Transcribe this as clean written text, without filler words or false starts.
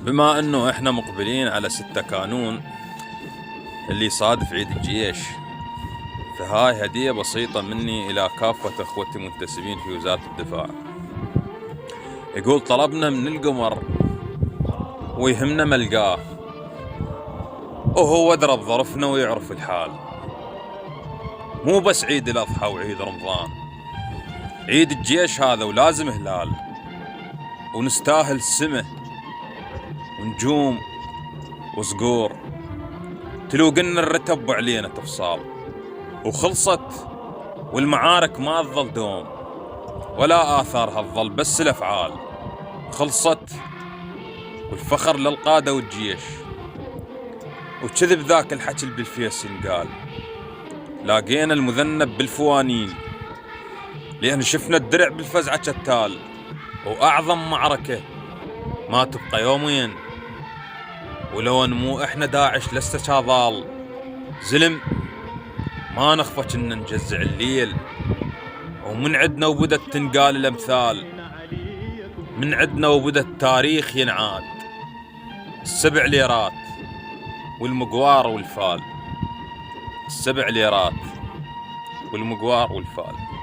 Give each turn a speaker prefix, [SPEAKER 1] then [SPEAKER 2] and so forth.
[SPEAKER 1] بما انه احنا مقبلين على 6 كانون اللي يصادف عيد الجيش، فهاي هدية بسيطة مني الى كافة اخوتي منتسبين في وزارة الدفاع. يقول طلبنا من القمر ويهمنا ملقاه، وهو درى بظرفنا ويعرف الحال. مو بس عيد الاضحى وعيد رمضان، عيد الجيش هذا ولازم هلال، ونستاهل سمه ونجوم وصقور. تلوقنا الرتب وعلينا تفصال، وخلصت والمعارك ما تظل دوم، ولا آثارها تظل بس الأفعال. خلصت والفخر للقادة والجيش، وكذب ذاك الحكي بالفيس ينقال. لاقينا المذنب بالفوانين، لأن شفنا الدرع بالفزعة كتال، وأعظم معركة ما تبقى يومين. ولو ان مو احنا داعش لسه شاظال زلم، ما نخفى كنا نجزع الليل. ومن عدنا وبدت تنقال الامثال، من عدنا وبدا التاريخ ينعاد. 7 ليرات والمقوار والفال، 7 ليرات والمقوار والفال.